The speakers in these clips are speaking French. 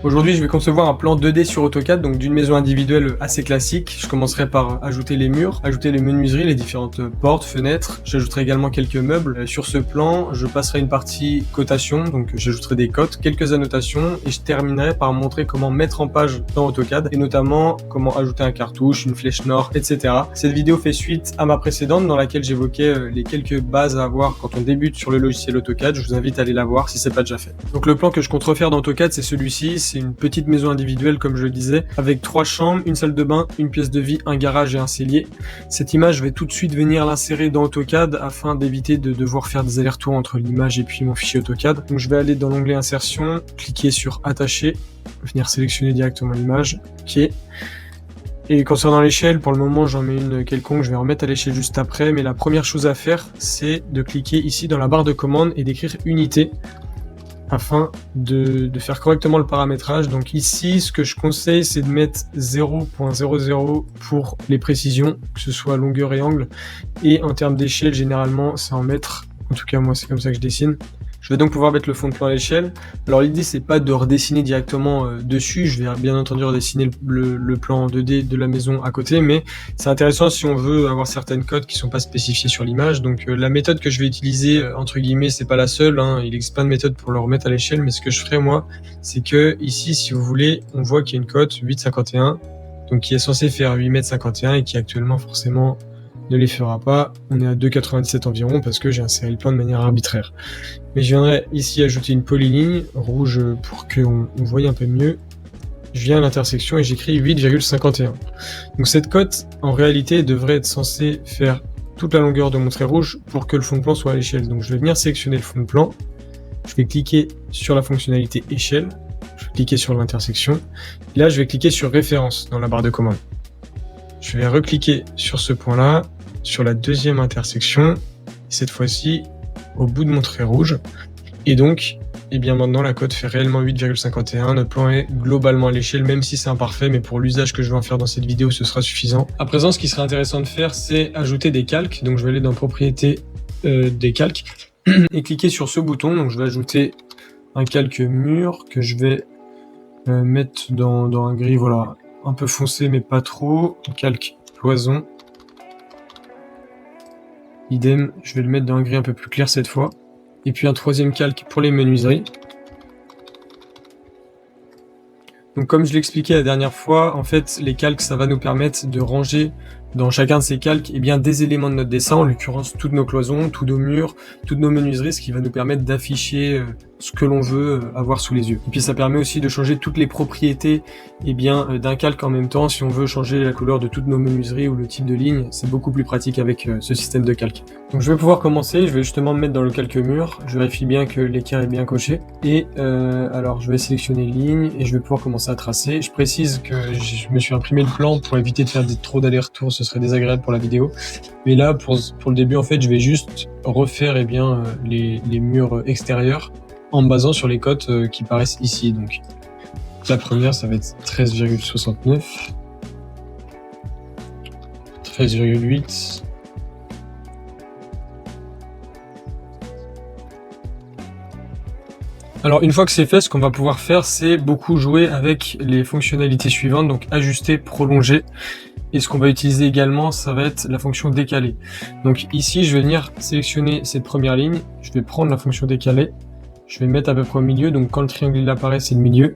Aujourd'hui, je vais concevoir un plan 2D sur AutoCAD, donc d'une maison individuelle assez classique. Je commencerai par ajouter les murs, ajouter les menuiseries, les différentes portes, fenêtres. J'ajouterai également quelques meubles. Sur ce plan, je passerai une partie cotation, donc j'ajouterai des cotes, quelques annotations, et je terminerai par montrer comment mettre en page dans AutoCAD, et notamment comment ajouter un cartouche, une flèche nord, etc. Cette vidéo fait suite à ma précédente dans laquelle j'évoquais les quelques bases à avoir quand on débute sur le logiciel AutoCAD. Je vous invite à aller la voir si c'est pas déjà fait. Donc le plan que je compte refaire dans AutoCAD, c'est celui-ci. C'est une petite maison individuelle, comme je le disais, avec 3 chambres, une salle de bain, une pièce de vie, un garage et un cellier. Cette image, je vais tout de suite venir l'insérer dans AutoCAD afin d'éviter de devoir faire des allers-retours entre l'image et puis mon fichier AutoCAD. Donc je vais aller dans l'onglet insertion, cliquer sur attacher, venir sélectionner directement l'image, ok. Et concernant l'échelle, pour le moment j'en mets une quelconque, je vais remettre à l'échelle juste après, mais la première chose à faire, c'est de cliquer ici dans la barre de commande et d'écrire unité, afin de faire correctement le paramétrage. Donc ici, ce que je conseille, c'est de mettre 0.00 pour les précisions, que ce soit longueur et angle. Et en termes d'échelle, généralement, c'est en mètres. En tout cas, moi, c'est comme ça que je dessine. Je vais donc pouvoir mettre le fond de plan à l'échelle. Alors l'idée, c'est pas de redessiner directement dessus. Je vais bien entendu redessiner le plan 2D de la maison à côté, mais c'est intéressant si on veut avoir certaines codes qui sont pas spécifiées sur l'image. Donc la méthode que je vais utiliser, entre guillemets, c'est pas la seule, hein. Il existe plein de méthodes pour le remettre à l'échelle, mais ce que je ferai moi, c'est que ici, si vous voulez, on voit qu'il y a une cote 8,51, donc qui est censée faire 8,51 m et qui actuellement forcément ne les fera pas. On est à 2,97 environ parce que j'ai inséré le plan de manière arbitraire. Mais je viendrai ici ajouter une polyligne rouge pour qu'on voie un peu mieux. Je viens à l'intersection et j'écris 8,51. Donc cette cote, en réalité, devrait être censée faire toute la longueur de mon trait rouge pour que le fond de plan soit à l'échelle. Donc je vais venir sélectionner le fond de plan. Je vais cliquer sur la fonctionnalité échelle. Je vais cliquer sur l'intersection. Et là, je vais cliquer sur référence dans la barre de commande. Je vais recliquer sur ce point-là, sur la deuxième intersection, cette fois-ci au bout de mon trait rouge. Et donc, eh bien maintenant la cote fait réellement 8,51. Notre plan est globalement à l'échelle, même si c'est imparfait, mais pour l'usage que je vais en faire dans cette vidéo, ce sera suffisant. À présent, ce qui serait intéressant de faire, c'est ajouter des calques. Donc je vais aller dans propriétés des calques et cliquer sur ce bouton. Donc je vais ajouter un calque mur que je vais mettre dans un gris, voilà, un peu foncé mais pas trop. Un calque cloison. Idem, je vais le mettre dans un gris un peu plus clair cette fois. Et puis un troisième calque pour les menuiseries. Donc comme je l'expliquais la dernière fois, en fait les calques ça va nous permettre de ranger dans chacun de ces calques des éléments de notre dessin, en l'occurrence toutes nos cloisons, tous nos murs, toutes nos menuiseries, ce qui va nous permettre d'afficher ce que l'on veut avoir sous les yeux. Et puis ça permet aussi de changer toutes les propriétés d'un calque en même temps. Si on veut changer la couleur de toutes nos menuiseries ou le type de ligne, c'est beaucoup plus pratique avec ce système de calque. Donc je vais pouvoir commencer, je vais justement me mettre dans le calque mur, je vérifie bien que l'équerre est bien coché, et alors je vais sélectionner ligne et je vais pouvoir commencer à tracer. Je précise que je me suis imprimé le plan pour éviter de faire trop d'allers-retours, ce serait désagréable pour la vidéo. Mais là, pour le début, en fait, je vais juste refaire les murs extérieurs en me basant sur les cotes qui paraissent ici. Donc la première, ça va être 13,69, 13,8, alors une fois que c'est fait, ce qu'on va pouvoir faire, c'est beaucoup jouer avec les fonctionnalités suivantes, donc ajuster, prolonger. Et ce qu'on va utiliser également, ça va être la fonction décaler. Donc ici, je vais venir sélectionner cette première ligne, je vais prendre la fonction décaler, je vais mettre à peu près au milieu, donc quand le triangle il apparaît, c'est le milieu.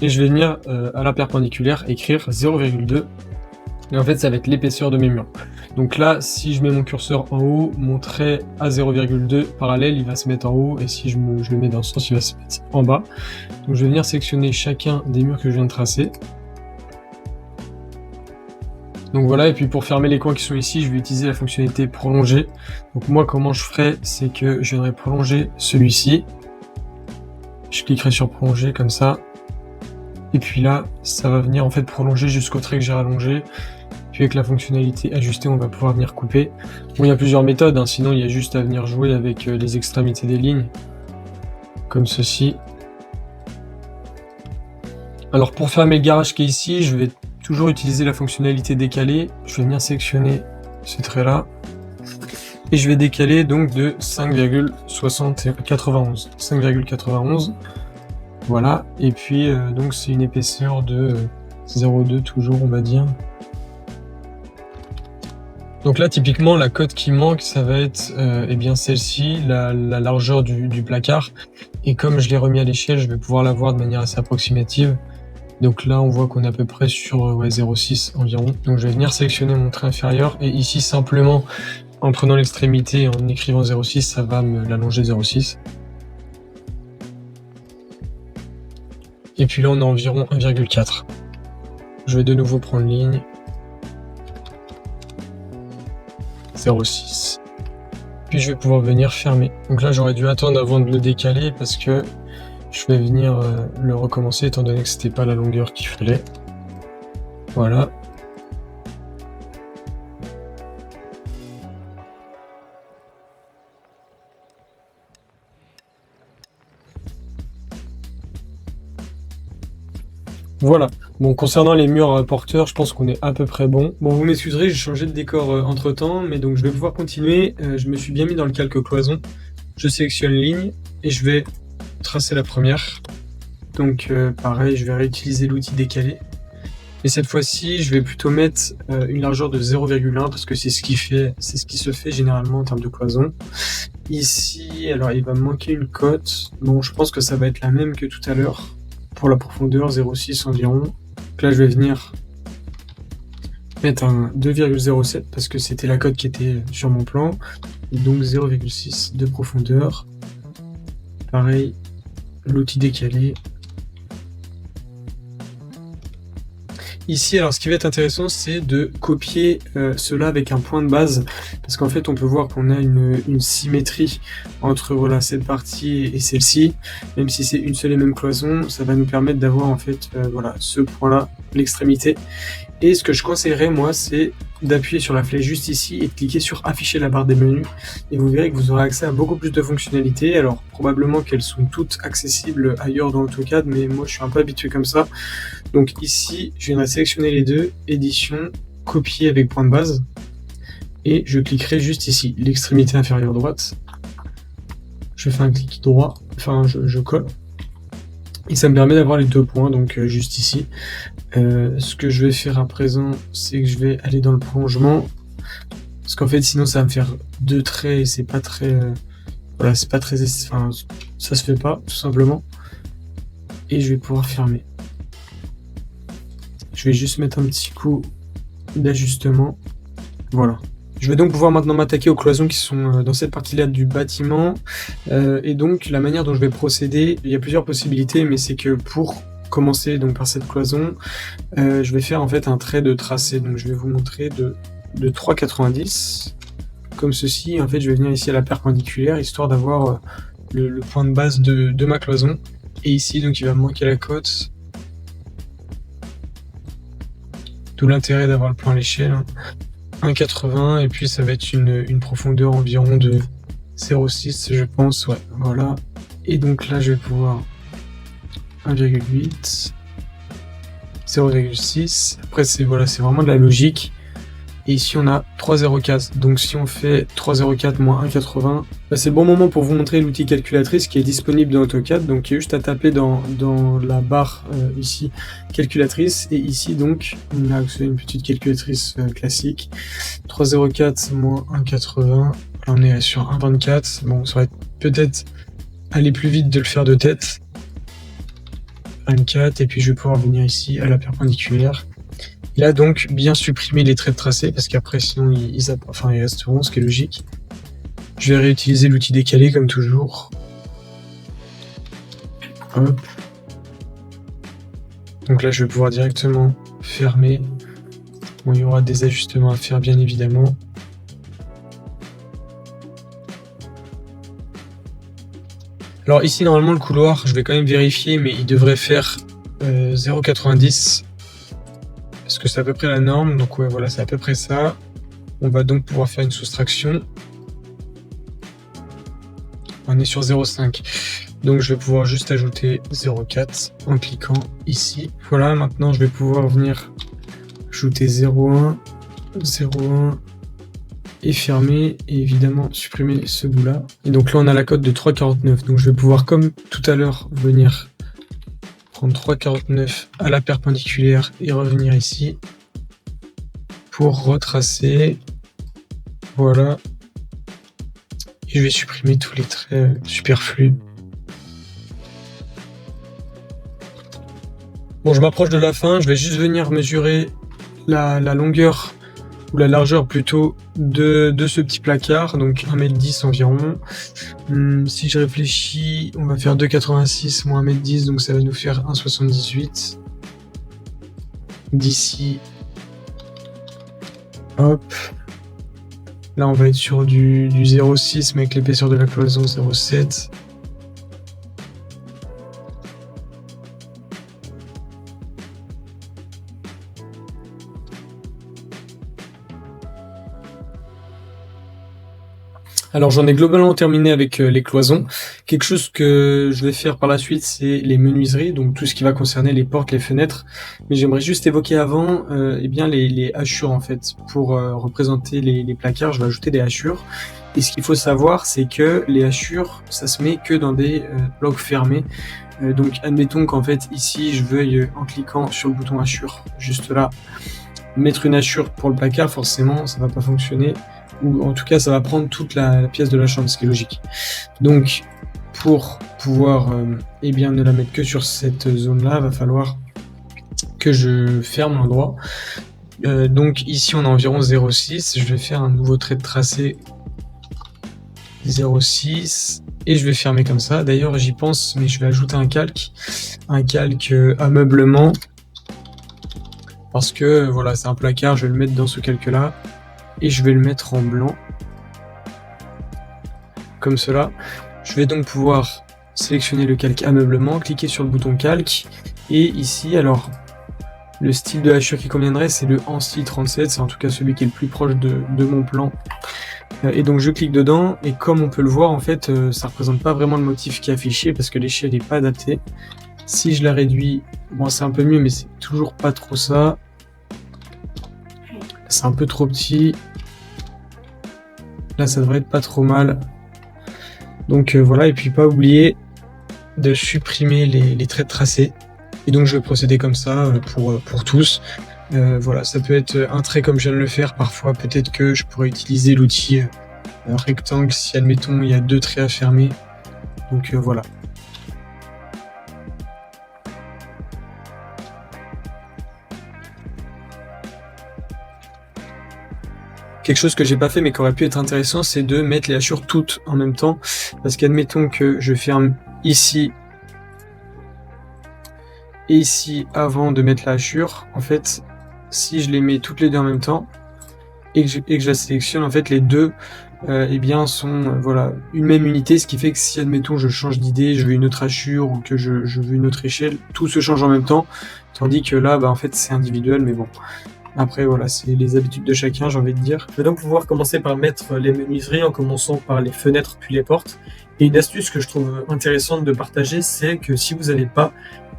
Et je vais venir à la perpendiculaire écrire 0,2. Et en fait, ça va être l'épaisseur de mes murs. Donc là, si je mets mon curseur en haut, mon trait à 0,2 parallèle, il va se mettre en haut. Et si je le mets dans ce sens, il va se mettre en bas. Donc je vais venir sélectionner chacun des murs que je viens de tracer. Donc voilà, et puis pour fermer les coins qui sont ici, je vais utiliser la fonctionnalité prolonger. Donc moi, comment je ferai, c'est que je viendrai prolonger celui-ci. Je cliquerai sur prolonger comme ça. Et puis là, ça va venir en fait prolonger jusqu'au trait que j'ai rallongé. Puis avec la fonctionnalité ajuster, on va pouvoir venir couper. Bon, il y a plusieurs méthodes, hein, sinon il y a juste à venir jouer avec les extrémités des lignes. Comme ceci. Alors pour fermer le garage qui est ici, je vais toujours utiliser la fonctionnalité décaler. Je vais venir sélectionner ce trait là et je vais décaler donc de 5,91. Voilà, et puis donc c'est une épaisseur de 0,2 toujours, on va dire. Donc là, typiquement, la cote qui manque, ça va être eh bien celle-ci, la largeur du placard. Et comme je l'ai remis à l'échelle, je vais pouvoir la voir de manière assez approximative. Donc là, on voit qu'on est à peu près sur 0,6 environ. Donc je vais venir sélectionner mon trait inférieur. Et ici, simplement, en prenant l'extrémité et en écrivant 0,6, ça va me l'allonger 0,6. Et puis là, on a environ 1,4. Je vais de nouveau prendre ligne. 0,6. Puis je vais pouvoir venir fermer. Donc là, j'aurais dû attendre avant de le décaler parce que je vais venir le recommencer étant donné que c'était pas la longueur qu'il fallait. Voilà. Voilà. Bon, concernant les murs porteurs, je pense qu'on est à peu près bon. Bon, vous m'excuserez, j'ai changé de décor entre temps, mais donc je vais pouvoir continuer. Je me suis bien mis dans le calque cloison. Je sélectionne ligne et je vais tracer la première. Donc pareil, je vais réutiliser l'outil décalé. Et cette fois-ci, je vais plutôt mettre une largeur de 0,1 parce que c'est ce qui se fait généralement en termes de cloison. Ici, alors il va me manquer une cote. Bon, je pense que ça va être la même que tout à l'heure. Pour la profondeur, 0,6 environ. Donc là, je vais venir mettre un 2,07 parce que c'était la cote qui était sur mon plan. Et donc 0,6 de profondeur. Pareil, l'outil décalé. Ici, alors ce qui va être intéressant, c'est de copier cela avec un point de base, parce qu'en fait, on peut voir qu'on a une symétrie entre voilà, cette partie et celle-ci. Même si c'est une seule et même cloison, ça va nous permettre d'avoir en fait voilà, ce point-là, l'extrémité. Et ce que je conseillerais, moi, c'est d'appuyer sur la flèche juste ici et de cliquer sur afficher la barre des menus. Et vous verrez que vous aurez accès à beaucoup plus de fonctionnalités. Alors, probablement qu'elles sont toutes accessibles ailleurs dans AutoCAD, mais moi, je suis un peu habitué comme ça. Donc ici, je viendrai sélectionner les deux, édition, copier avec point de base. Et je cliquerai juste ici, l'extrémité inférieure droite. Je fais un clic droit, enfin, je colle. Et ça me permet d'avoir les deux points, donc juste ici. Ce que je vais faire à présent, c'est que je vais aller dans le prolongement. Parce qu'en fait, sinon, ça va me faire deux traits et c'est pas très... voilà, c'est pas très... Enfin, ça se fait pas, tout simplement. Et je vais pouvoir fermer. Je vais juste mettre un petit coup d'ajustement. Voilà. Je vais donc pouvoir maintenant m'attaquer aux cloisons qui sont dans cette partie-là du bâtiment. Et donc, la manière dont je vais procéder, il y a plusieurs possibilités, mais c'est que pour commencer donc par cette cloison, je vais faire en fait un trait de tracé. Donc, je vais vous montrer de 3,90, comme ceci. En fait, je vais venir ici à la perpendiculaire, histoire d'avoir le point de base de ma cloison. Et ici, donc, il va me manquer la cote. D'où l'intérêt d'avoir le plan à l'échelle. 1,80 et puis ça va être une profondeur environ de 0,6 je pense, ouais, voilà. Et donc là je vais pouvoir 1,8, 0,6, après c'est voilà, c'est vraiment de la logique. Et ici on a 3,04, donc si on fait 3,04 moins 1,80, bah, c'est le bon moment pour vous montrer l'outil calculatrice qui est disponible dans AutoCAD. Donc il y a juste à taper dans la barre ici calculatrice, et ici donc on a une petite calculatrice classique. 3,04 moins 1,80, là on est sur 1,24. Bon, ça va peut-être aller plus vite de le faire de tête. 1,4, et puis je vais pouvoir venir ici à la perpendiculaire. Il a donc bien supprimé les traits de tracé parce qu'après sinon ils resteront, ce qui est logique. Je vais réutiliser l'outil décalé comme toujours. Hop. Donc là je vais pouvoir directement fermer. Bon, il y aura des ajustements à faire bien évidemment. Alors ici normalement le couloir, je vais quand même vérifier, mais il devrait faire 0,90. Parce que c'est à peu près la norme, donc ouais, voilà, c'est à peu près ça. On va donc pouvoir faire une soustraction. On est sur 0,5. Donc je vais pouvoir juste ajouter 0,4 en cliquant ici. Voilà, maintenant je vais pouvoir venir ajouter 0,1, 0,1 et fermer, et évidemment supprimer ce bout là. Et donc là on a la cote de 3,49. Donc je vais pouvoir, comme tout à l'heure, venir prendre 3,49 à la perpendiculaire et revenir ici pour retracer. Voilà. Et je vais supprimer tous les traits superflus. Bon, je m'approche de la fin, je vais juste venir mesurer la longueur, ou la largeur plutôt, de ce petit placard, donc 1m10 environ. Si je réfléchis, on va faire 2,86 moins 1m10, donc ça va nous faire 1,78. D'ici, hop, là on va être sur du 0,6, mais avec l'épaisseur de la cloison 0,7. Alors j'en ai globalement terminé avec les cloisons. Quelque chose que je vais faire par la suite, c'est les menuiseries, donc tout ce qui va concerner les portes, les fenêtres. Mais j'aimerais juste évoquer avant eh bien les hachures en fait. Pour représenter les placards, je vais ajouter des hachures. Et ce qu'il faut savoir, c'est que les hachures, ça se met que dans des blocs fermés. Donc admettons qu'en fait ici, je veuille, en cliquant sur le bouton hachure, juste là, mettre une hachure pour le placard, forcément ça va pas fonctionner. Ou en tout cas ça va prendre toute la pièce de la chambre, ce qui est logique. Donc pour pouvoir eh bien ne la mettre que sur cette zone là, va falloir que je ferme l'endroit. Donc ici on a environ 0,6, je vais faire un nouveau trait de tracé 0,6 et je vais fermer comme ça. D'ailleurs j'y pense, mais je vais ajouter un calque ameublement, parce que voilà, c'est un placard, je vais le mettre dans ce calque là. Et je vais le mettre en blanc, comme cela. Je vais donc pouvoir sélectionner le calque ameublement, cliquer sur le bouton calque, et ici, alors, le style de hachure qui conviendrait, c'est le ANSI 37, c'est en tout cas celui qui est le plus proche de mon plan. Et donc je clique dedans, et comme on peut le voir, en fait, ça représente pas vraiment le motif qui est affiché, parce que l'échelle n'est pas adaptée. Si je la réduis, bon c'est un peu mieux, mais c'est toujours pas trop ça. C'est un peu trop petit. Là, ça devrait être pas trop mal. Donc voilà, et puis pas oublier de supprimer les traits de tracé. Et donc je vais procéder comme ça pour tous. Voilà, ça peut être un trait comme je viens de le faire. Parfois, peut-être que je pourrais utiliser l'outil rectangle si, admettons, il y a 2 traits à fermer. Donc voilà. Quelque chose que j'ai pas fait mais qui aurait pu être intéressant, c'est de mettre les hachures toutes en même temps, parce qu'admettons que je ferme ici et ici avant de mettre la hachure, en fait si je les mets toutes les deux en même temps et que je la sélectionne, en fait les deux eh bien sont voilà une même unité, ce qui fait que si admettons je change d'idée, je veux une autre hachure ou que je veux une autre échelle, tout se change en même temps, tandis que là en fait c'est individuel, mais bon. Après voilà, c'est les habitudes de chacun, j'ai envie de dire. Je vais donc pouvoir commencer par mettre les menuiseries en commençant par les fenêtres puis les portes. Et une astuce que je trouve intéressante de partager, c'est que si vous n'avez pas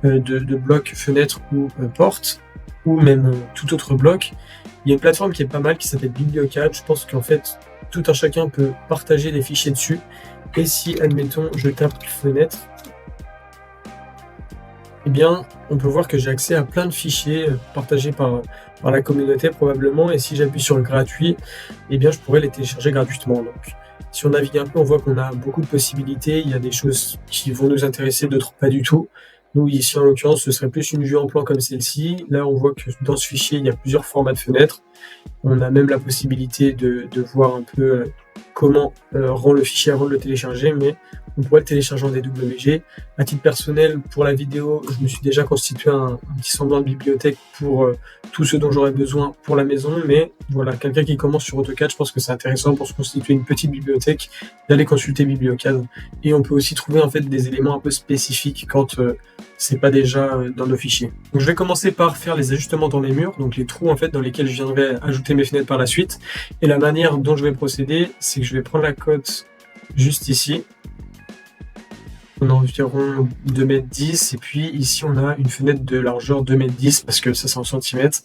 de bloc fenêtre ou porte, ou même tout autre bloc, il y a une plateforme qui est pas mal qui s'appelle Bibliocad. Je pense qu'en fait tout un chacun peut partager des fichiers dessus. Et si admettons je tape fenêtre, eh bien, on peut voir que j'ai accès à plein de fichiers partagés par la communauté probablement, et si j'appuie sur le gratuit, eh bien, je pourrais les télécharger gratuitement. Donc, si on navigue un peu, on voit qu'on a beaucoup de possibilités. Il y a des choses qui vont nous intéresser, d'autres pas du tout. Nous, ici, en l'occurrence, ce serait plus une vue en plan comme celle-ci. Là, on voit que dans ce fichier, il y a plusieurs formats de fenêtres. On a même la possibilité de voir un peu comment rend le fichier avant de le télécharger, mais on pourrait le télécharger en DWG. À titre personnel, pour la vidéo, je me suis déjà constitué un petit semblant de bibliothèque pour tout ce dont j'aurais besoin pour la maison, mais voilà, quelqu'un qui commence sur AutoCAD, je pense que c'est intéressant pour se constituer une petite bibliothèque, d'aller consulter Bibliocad. Et on peut aussi trouver en fait des éléments un peu spécifiques quand c'est pas déjà dans nos fichiers. Donc je vais commencer par faire les ajustements dans les murs, donc les trous en fait dans lesquels je viendrai ajouter mes fenêtres par la suite. Et la manière dont je vais procéder, c'est que je vais prendre la cote juste ici. on a environ 2,10 m, et puis ici on a une fenêtre de largeur 2,10 m parce que ça c'est en centimètres,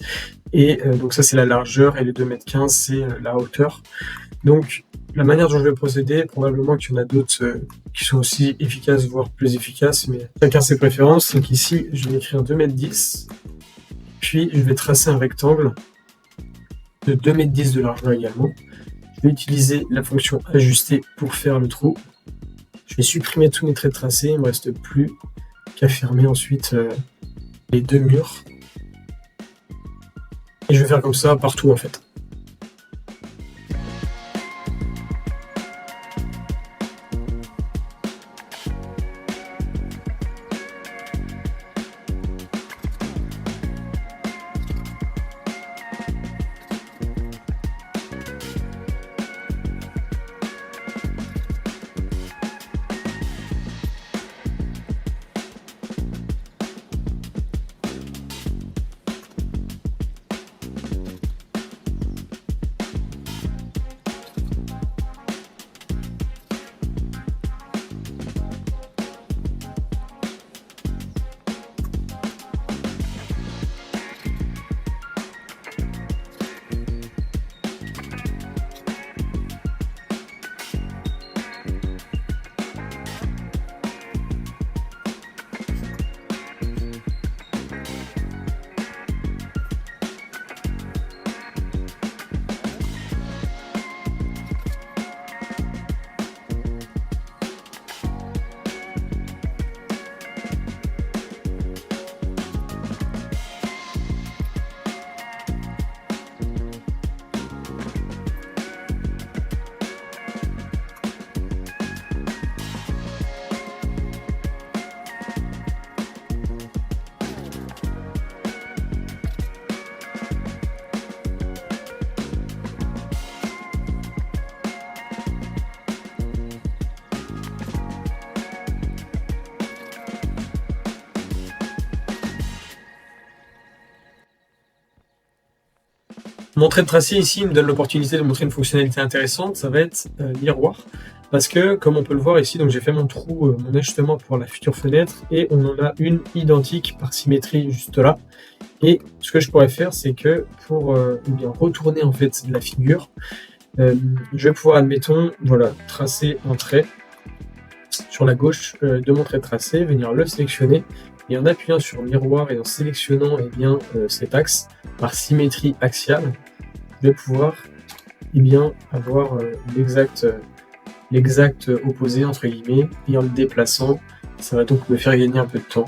et donc ça c'est la largeur, et les 2,15 m c'est la hauteur. Donc la manière dont je vais procéder, probablement qu'il y en a d'autres qui sont aussi efficaces, voire plus efficaces, mais chacun ses préférences. Donc ici je vais écrire 2,10 m, puis je vais tracer un rectangle de 2,10 m de largeur également. Je vais utiliser la fonction ajuster pour faire le trou. Je vais supprimer tous mes traits tracés, il ne me reste plus qu'à fermer ensuite les deux murs. Et je vais faire comme ça partout en fait. Mon trait de tracé ici me donne l'opportunité de montrer une fonctionnalité intéressante, ça va être miroir. Parce que, comme on peut le voir ici, donc j'ai fait mon trou, mon ajustement pour la future fenêtre, et on en a une identique par symétrie juste là. Et ce que je pourrais faire, c'est que pour bien retourner en fait la figure, je vais pouvoir, admettons, voilà, tracer un trait sur la gauche de mon trait tracé, venir le sélectionner, et en appuyant sur miroir et en sélectionnant bien, cet axe par symétrie axiale, je vais pouvoir bien avoir l'exact opposé entre guillemets, et en le déplaçant, ça va donc me faire gagner un peu de temps.